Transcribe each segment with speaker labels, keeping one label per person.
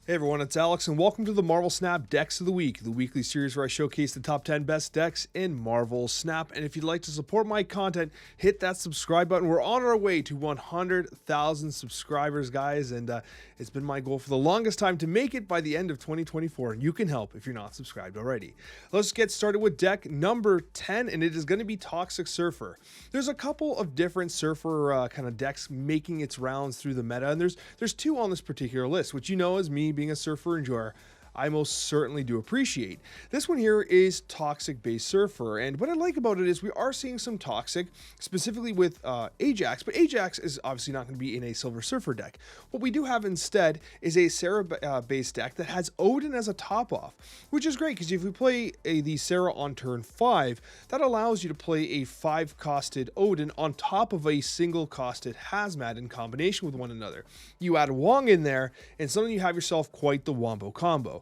Speaker 1: Hey everyone, it's Alex, and welcome to the Marvel Snap Decks of the Week, the weekly series where I showcase the top 10 best decks in Marvel Snap. And if you'd like to support my content, hit that subscribe button. We're on our way to 100,000 subscribers, guys, and it's been my goal for the longest time to make it by the end of 2024, and you can help if you're not subscribed already. Let's get started with deck number 10, and it is going to be Toxic Surfer. There's a couple of different Surfer kind of decks making its rounds through the meta, and there's two on this particular list, which you know as me being a Surfer enjoyer, I most certainly do appreciate. This one here is Toxic Base Surfer, and what I like about it is we are seeing some Toxic, specifically with Ajax, but Ajax is obviously not going to be in a Silver Surfer deck. What we do have instead is a Sarah base deck that has Odin as a top off, which is great because if we play the Sarah on turn 5, that allows you to play a 5-costed Odin on top of a single-costed Hazmat in combination with one another. You add Wong in there, and suddenly you have yourself quite the wombo combo.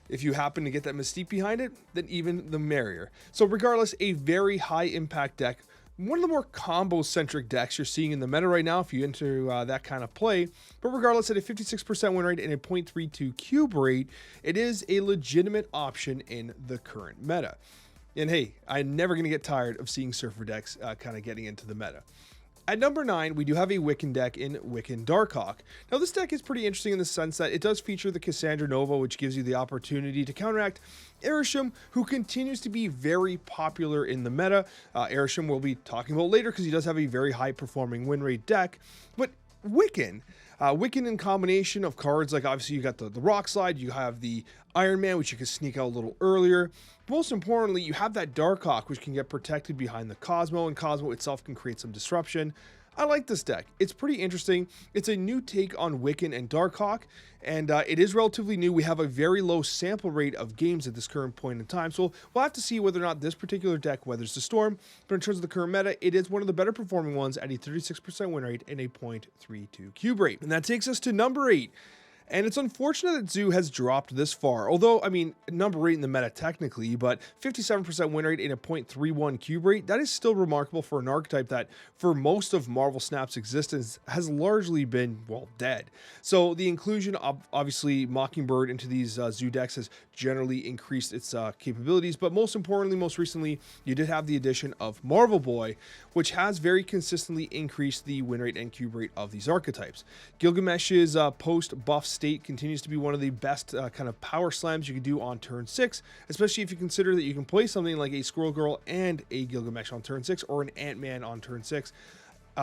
Speaker 1: If you happen to get that mystique behind it, then even the merrier. So regardless, a very high impact deck, one of the more combo-centric decks you're seeing in the meta right now if you enter that kind of play. But regardless, at a 56% win rate and a 0.32 cube rate, it is a legitimate option in the current meta. And hey, I'm never going to get tired of seeing Surfer decks kind of getting into the meta. At number 9, we do have a Wiccan deck in Wiccan Darkhawk. Now, this deck is pretty interesting in the sense that it does feature the Cassandra Nova, which gives you the opportunity to counteract Erisham, who continues to be very popular in the meta. Erisham we'll be talking about later because he does have a very high-performing win rate deck. But Wiccan in combination of cards, like obviously you got the Rock Slide, you have the Iron Man, which you can sneak out a little earlier. Most importantly, you have that Darkhawk, which can get protected behind the Cosmo, and Cosmo itself can create some disruption. I like this deck. It's pretty interesting. It's a new take on Wiccan and Darkhawk, and it is relatively new. We have a very low sample rate of games at this current point in time, so we'll have to see whether or not this particular deck weathers the storm. But in terms of the current meta, it is one of the better performing ones at a 36% win rate and a 0.32 cube rate. And that takes us to number 8. And it's unfortunate that Zoo has dropped this far, although, I mean, number 8 in the meta technically, but 57% win rate and a 0.31 cube rate, that is still remarkable for an archetype that, for most of Marvel Snap's existence, has largely been, well, dead. So the inclusion of, obviously, Mockingbird into these Zoo decks has generally increased its capabilities, but most importantly, most recently, you did have the addition of Marvel Boy, which has very consistently increased the win rate and cube rate of these archetypes. Gilgamesh's post-buff state continues to be one of the best kind of power slams you can do on turn 6, especially if you consider that you can play something like a Squirrel Girl and a Gilgamesh on turn 6 or an Ant-Man on turn 6.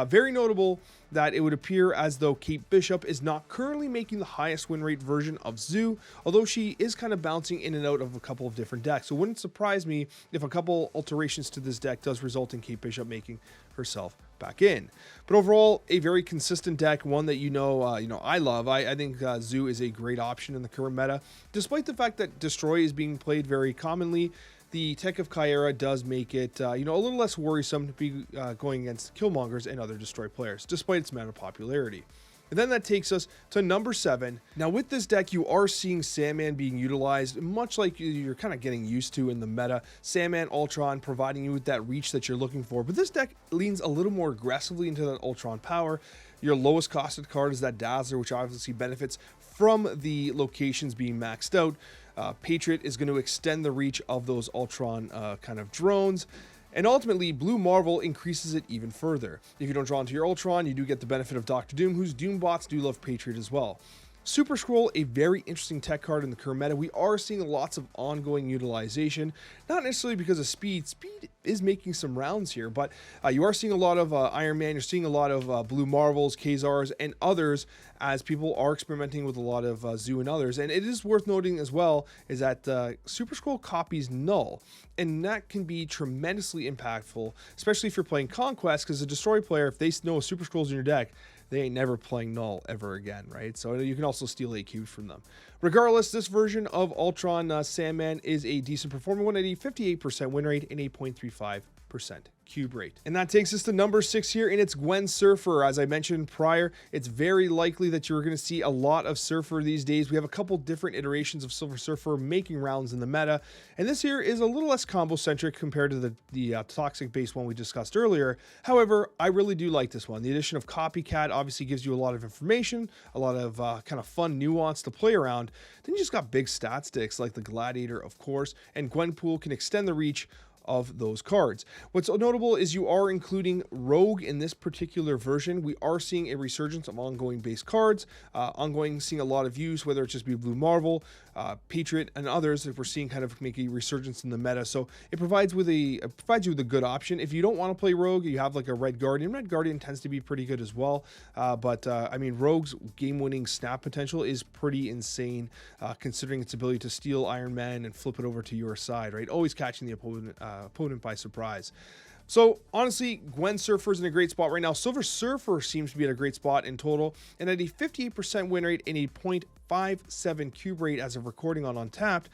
Speaker 1: Very notable that it would appear as though Kate Bishop is not currently making the highest win rate version of Zoo, although she is kind of bouncing in and out of a couple of different decks. So it wouldn't surprise me if a couple alterations to this deck does result in Kate Bishop making herself back in. But overall, a very consistent deck, one that I love. I think Zoo is a great option in the current meta, despite the fact that Destroy is being played very commonly. The Tech of Kyera does make it, a little less worrisome to be going against Killmongers and other Destroy players, despite its amount of popularity. And then that takes us to number 7. Now, with this deck, you are seeing Sandman being utilized, much like you're kind of getting used to in the meta. Sandman, Ultron, providing you with that reach that you're looking for. But this deck leans a little more aggressively into that Ultron power. Your lowest costed card is that Dazzler, which obviously benefits from the locations being maxed out. Patriot is going to extend the reach of those Ultron kind of drones. And ultimately, Blue Marvel increases it even further. If you don't draw into your Ultron, you do get the benefit of Doctor Doom, whose Doom bots do love Patriot as well. Super Scroll, a very interesting tech card in the current meta. We are seeing lots of ongoing utilization, not necessarily because of speed. Speed is making some rounds here, but you are seeing a lot of Iron Man, you're seeing a lot of Blue Marvels, Khazars, and others as people are experimenting with a lot of Zoo and others. And it is worth noting as well is that Super Scroll copies Null, and that can be tremendously impactful, especially if you're playing Conquest, because a Destroy player, if they know Super Scroll's in your deck, they ain't never playing Null ever again, right? So you can also steal 8 cubes from them. Regardless, this version of Ultron Sandman is a decent performing one at a 58% win rate and a 0.35% cube rate. And that takes us to number 6 here, and it's Gwen Surfer. As I mentioned prior, it's very likely that you're going to see a lot of Surfer these days. We have a couple different iterations of Silver Surfer making rounds in the meta, and this here is a little less combo centric compared to the toxic based one we discussed earlier. However, I really do like this one. The addition of Copycat obviously gives you a lot of information, a lot of kind of fun nuance to play around. Then you just got big stat sticks like the Gladiator, of course, and Gwenpool can extend the reach of those cards. What's notable is you are including Rogue in this particular version. We are seeing a resurgence of ongoing base cards, seeing a lot of use, whether it just be Blue Marvel, Patriot, and others. If we're seeing kind of make a resurgence in the meta, so it provides you with a good option. If you don't want to play Rogue, you have like a Red Guardian. Red Guardian tends to be pretty good as well, but I mean, Rogue's game-winning snap potential is pretty insane, considering its ability to steal Iron Man and flip it over to your side, right? Always catching the opponent by surprise. So honestly, Gwen Surfer's in a great spot right now. Silver Surfer seems to be at a great spot in total, and at a 58% win rate and a 0.57 cube rate as of recording on Untapped.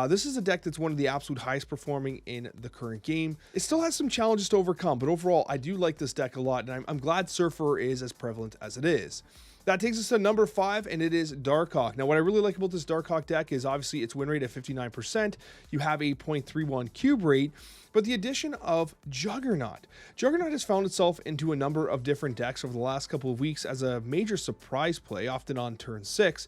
Speaker 1: This is a deck that's one of the absolute highest performing in the current game. It still has some challenges to overcome, but overall, I do like this deck a lot, and I'm glad Surfer is as prevalent as it is. That takes us to number 5, and it is Darkhawk. Now, what I really like about this Darkhawk deck is obviously its win rate at 59%. You have a 0.31 cube rate, but the addition of Juggernaut. Juggernaut has found itself into a number of different decks over the last couple of weeks as a major surprise play, often on turn 6.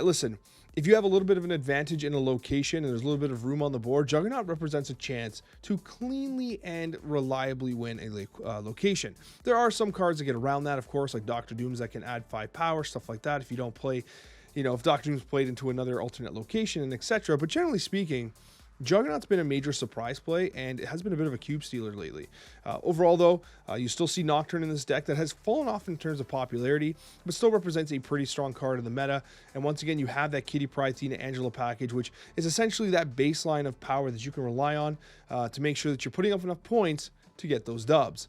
Speaker 1: Listen, if you have a little bit of an advantage in a location and there's a little bit of room on the board, Juggernaut represents a chance to cleanly and reliably win a location. There are some cards that get around that, of course, like Dr. Dooms that can add 5 power, stuff like that. If you don't play, if Dr. Doom's played into another alternate location and etc. But generally speaking, Juggernaut's been a major surprise play, and it has been a bit of a cube stealer lately. Overall, though, you still see Nocturne in this deck that has fallen off in terms of popularity, but still represents a pretty strong card in the meta. And once again, you have that Kitty Pryde Athena Angela package, which is essentially that baseline of power that you can rely on to make sure that you're putting up enough points to get those dubs.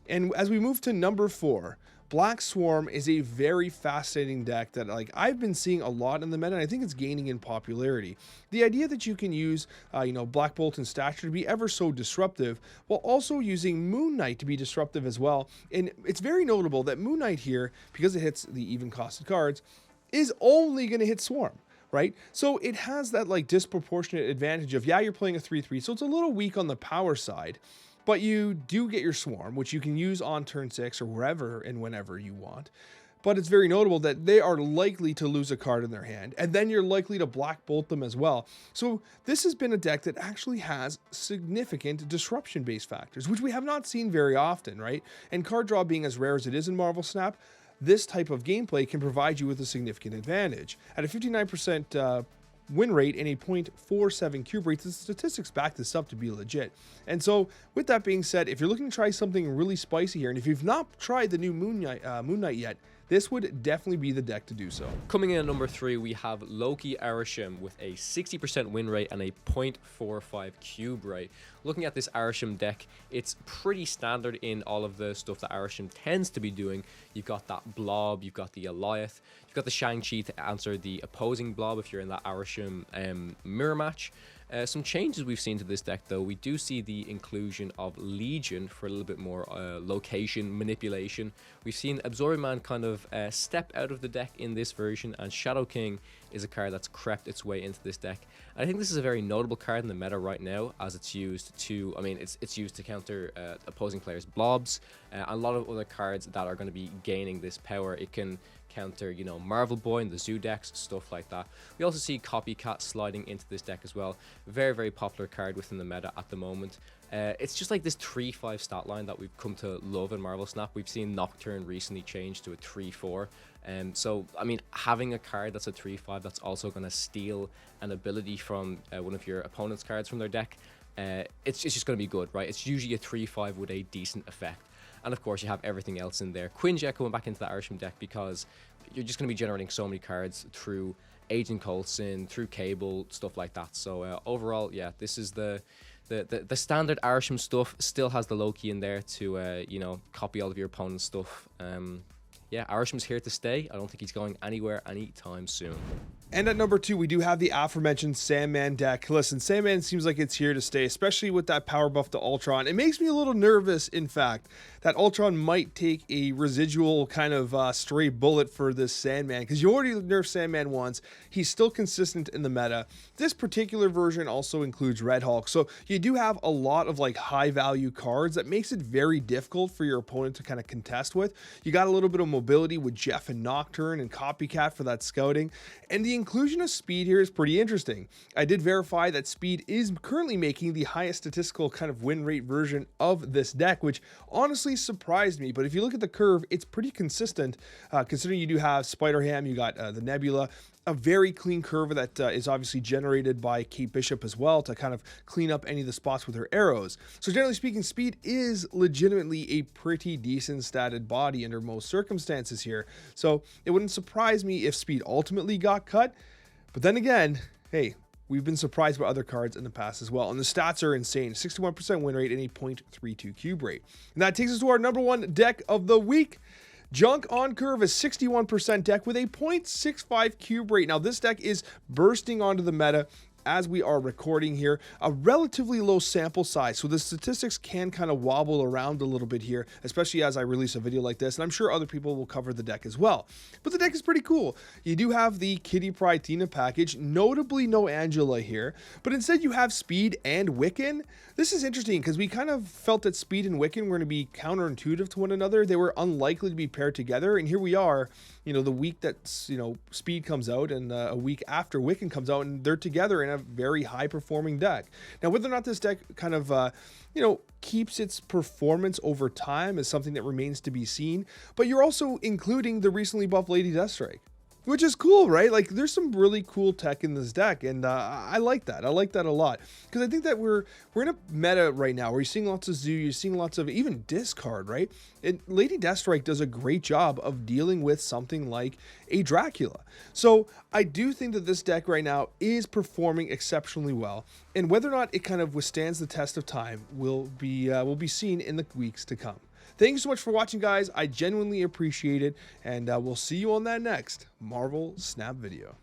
Speaker 1: And as we move to number 4, Black Swarm is a very fascinating deck that I've been seeing a lot in the meta, and I think it's gaining in popularity. The idea that you can use Black Bolt and Stature to be ever so disruptive, while also using Moon Knight to be disruptive as well. And it's very notable that Moon Knight here, because it hits the even costed cards, is only going to hit Swarm. Right? So it has that disproportionate advantage of, yeah, you're playing a 3/3, so it's a little weak on the power side, but you do get your Swarm, which you can use on turn 6 or wherever and whenever you want. But it's very notable that they are likely to lose a card in their hand, and then you're likely to Black Bolt them as well. So this has been a deck that actually has significant disruption-based factors, which we have not seen very often, right? And card draw being as rare as it is in Marvel Snap, this type of gameplay can provide you with a significant advantage. At a 59% win rate and a 0.47 cube rate, the statistics back this up to be legit. And so with that being said, if you're looking to try something really spicy here, and if you've not tried the new Moon Knight yet, this would definitely be the deck to do so.
Speaker 2: Coming in at number 3, we have Loki Arishem with a 60% win rate and a 0.45 cube rate. Looking at this Arishem deck, it's pretty standard in all of the stuff that Arishem tends to be doing. You've got that Blob, you've got the Goliath, you've got the Shang-Chi to answer the opposing Blob if you're in that Arishem mirror match. Some changes we've seen to this deck, though. We do see the inclusion of Legion for a little bit more location manipulation. We've seen Absorbing Man kind of step out of the deck in this version, and Shadow King is a card that's crept its way into this deck. And I think this is a very notable card in the meta right now, as it's used to, it's used to counter opposing players' blobs, and a lot of other cards that are going to be gaining this power. It can counter, Marvel Boy and the Zoo decks, stuff like that. We also see Copycat sliding into this deck as well. Very, very popular card within the meta at the moment. It's just like this 3/5 stat line that we've come to love in Marvel Snap. We've seen Nocturne recently change to a 3/4. So, having a card that's a 3/5 that's also going to steal an ability from one of your opponent's cards from their deck, it's just going to be good, right? It's usually a 3/5 with a decent effect. And of course, you have everything else in there. Quinjet going back into the Arishem deck because you're just going to be generating so many cards through Agent Coulson, through Cable, stuff like that. So overall, yeah, this is the standard Arishem stuff. Still has the Loki in there to copy all of your opponent's stuff. Yeah, Arishem's here to stay. I don't think he's going anywhere anytime soon.
Speaker 1: And at number 2, we do have the aforementioned Sandman deck. Listen, Sandman seems like it's here to stay, especially with that power buff to Ultron. It makes me a little nervous, in fact, that Ultron might take a residual kind of stray bullet for this Sandman, because you already nerfed Sandman once. He's still consistent in the meta. This particular version also includes Red Hulk, so you do have a lot of like high value cards that makes it very difficult for your opponent to kind of contest with. You got a little bit of mobility with Jeff and Nocturne and Copycat for that scouting, and the inclusion of Speed here is pretty interesting. I did verify that Speed is currently making the highest statistical kind of win rate version of this deck, which honestly surprised me. But if you look at the curve, it's pretty consistent, considering you do have Spider-Ham, you got the Nebula, a very clean curve that is obviously generated by Kate Bishop as well to kind of clean up any of the spots with her arrows. So generally speaking, Speed is legitimately a pretty decent statted body under most circumstances here. So it wouldn't surprise me if Speed ultimately got cut. But then again, hey, we've been surprised by other cards in the past as well. And the stats are insane. 61% win rate and a 0.32 cube rate. And that takes us to our number 1 deck of the week. Junk on Curve is 61% deck with a 0.65 cube rate. Now, this deck is bursting onto the meta as we are recording here. A relatively low sample size, so the statistics can kind of wobble around a little bit here, especially as I release a video like this, and I'm sure other people will cover the deck as well. But the deck is pretty cool. You do have the Kitty Pryde Tina package, notably no Angela here, but instead you have Speed and Wiccan. This is interesting because we kind of felt that Speed and Wiccan were going to be counterintuitive to one another. They were unlikely to be paired together, and here we are, you know, the week that, you know, Speed comes out and a week after Wiccan comes out, and they're together in a very high performing deck. Now, whether or not this deck kind of, you know, keeps its performance over time is something that remains to be seen, but you're also including the recently buffed Lady Deathstrike, which is cool, right? Like, there's some really cool tech in this deck, and I like that. I like that a lot, because I think that we're in a meta right now where you're seeing lots of Zoo, you're seeing lots of even discard, right? And Lady Deathstrike does a great job of dealing with something like a Dracula. So I do think that this deck right now is performing exceptionally well, and whether or not it kind of withstands the test of time will be seen in the weeks to come. Thank you so much for watching, guys. I genuinely appreciate it, and we'll see you on that next Marvel Snap video.